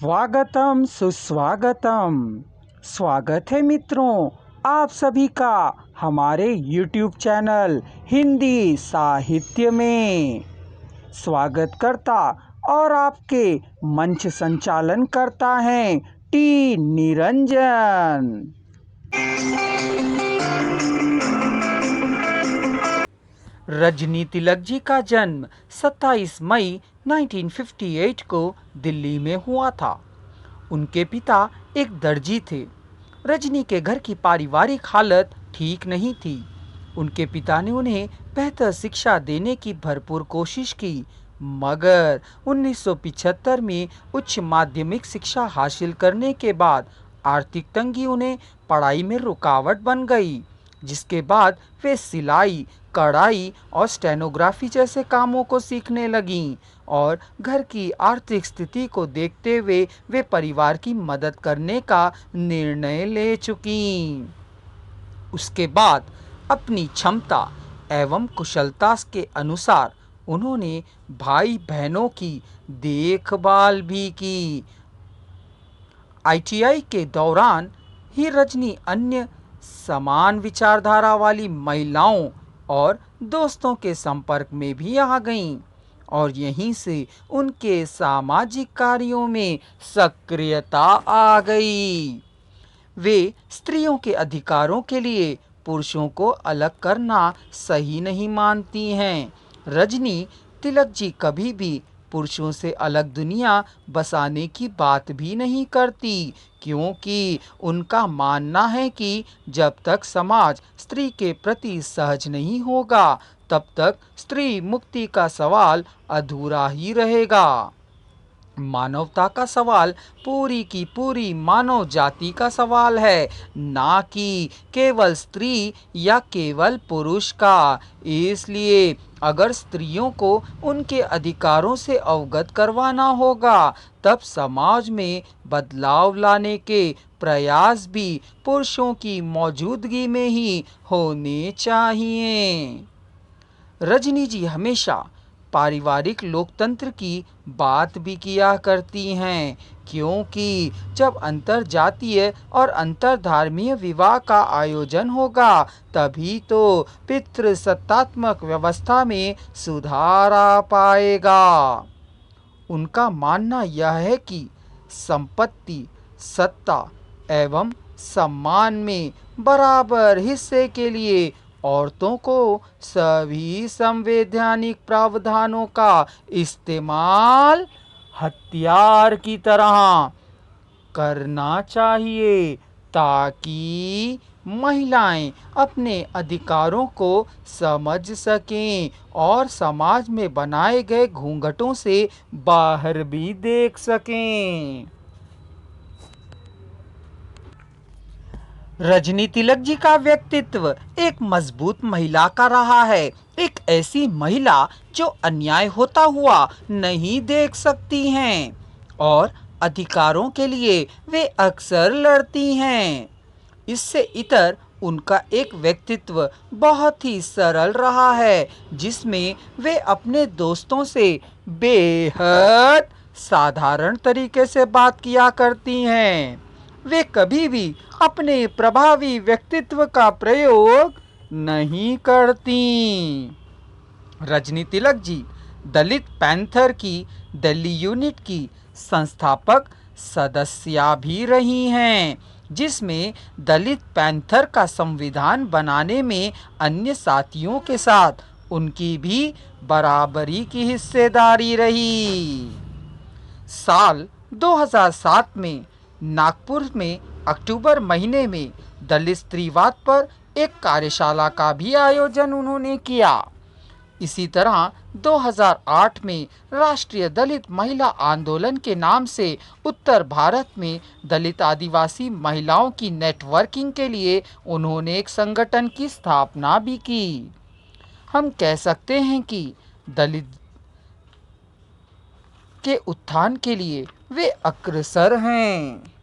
स्वागतम सुस्वागतम। स्वागत है मित्रों आप सभी का हमारे YouTube चैनल हिंदी साहित्य में। स्वागत करता और आपके मंच संचालन करता है टी निरंजन। रजनी तिलक जी का जन्म 27 मई 1958 को दिल्ली में हुआ था। उनके पिता एक दर्जी थे। रजनी के घर की पारिवारिक हालत ठीक नहीं थी। उनके पिता ने उन्हें बेहतर शिक्षा देने की भरपूर कोशिश की, मगर 1975 में उच्च माध्यमिक शिक्षा हासिल करने के बाद आर्थिक तंगी उन्हें पढ़ाई में रुकावट बन गई, जिसके बाद वे सिलाई, कढ़ाई और स्टेनोग्राफी जैसे कामों को सीखने लगीं और घर की आर्थिक स्थिति को देखते हुए वे परिवार की मदद करने का निर्णय ले चुकीं। उसके बाद अपनी क्षमता एवं कुशलता के अनुसार उन्होंने भाई बहनों की देखभाल भी की। ITI के दौरान ही रजनी अन्य समान विचारधारा वाली महिलाओं और दोस्तों के संपर्क में भी आ गईं और यहीं से उनके सामाजिक कार्यों में सक्रियता आ गई। वे स्त्रियों के अधिकारों के लिए पुरुषों को अलग करना सही नहीं मानती हैं। रजनी तिलक जी कभी भी पुरुषों से अलग दुनिया बसाने की बात भी नहीं करती, क्योंकि उनका मानना है कि जब तक समाज स्त्री के प्रति सहज नहीं होगा तब तक स्त्री मुक्ति का सवाल अधूरा ही रहेगा। मानवता का सवाल पूरी की पूरी मानव जाति का सवाल है, ना कि केवल स्त्री या केवल पुरुष का। इसलिए अगर स्त्रियों को उनके अधिकारों से अवगत करवाना होगा तब समाज में बदलाव लाने के प्रयास भी पुरुषों की मौजूदगी में ही होने चाहिए। रजनी जी हमेशा पारिवारिक लोकतंत्र की बात भी किया करती हैं, क्योंकि जब अंतर जातीय और अंतर धर्मीय विवाह का आयोजन होगा तभी तो पितृसत्तात्मक व्यवस्था में सुधार आ पाएगा। उनका मानना यह है कि संपत्ति, सत्ता एवं सम्मान में बराबर हिस्से के लिए औरतों को सभी संवैधानिक प्रावधानों का इस्तेमाल हथियार की तरह करना चाहिए, ताकि महिलाएं अपने अधिकारों को समझ सकें और समाज में बनाए गए घूंघटों से बाहर भी देख सकें। रजनी तिलक जी का व्यक्तित्व एक मजबूत महिला का रहा है, एक ऐसी महिला जो अन्याय होता हुआ नहीं देख सकती हैं और अधिकारों के लिए वे अक्सर लड़ती हैं। इससे इतर उनका एक व्यक्तित्व बहुत ही सरल रहा है, जिसमें वे अपने दोस्तों से बेहद साधारण तरीके से बात किया करती हैं। वे कभी भी अपने प्रभावी व्यक्तित्व का प्रयोग नहीं करती। रजनी तिलक जी दलित पैंथर की दिल्ली यूनिट की संस्थापक सदस्या भी रही हैं, जिसमें दलित पैंथर का संविधान बनाने में अन्य साथियों के साथ उनकी भी बराबरी की हिस्सेदारी रही। साल 2007 में नागपुर में अक्टूबर महीने में दलित स्त्रीवाद पर एक कार्यशाला का भी आयोजन उन्होंने किया। इसी तरह 2008 में राष्ट्रीय दलित महिला आंदोलन के नाम से उत्तर भारत में दलित आदिवासी महिलाओं की नेटवर्किंग के लिए उन्होंने एक संगठन की स्थापना भी की। हम कह सकते हैं कि दलित के उत्थान के लिए वे अग्रसर हैं।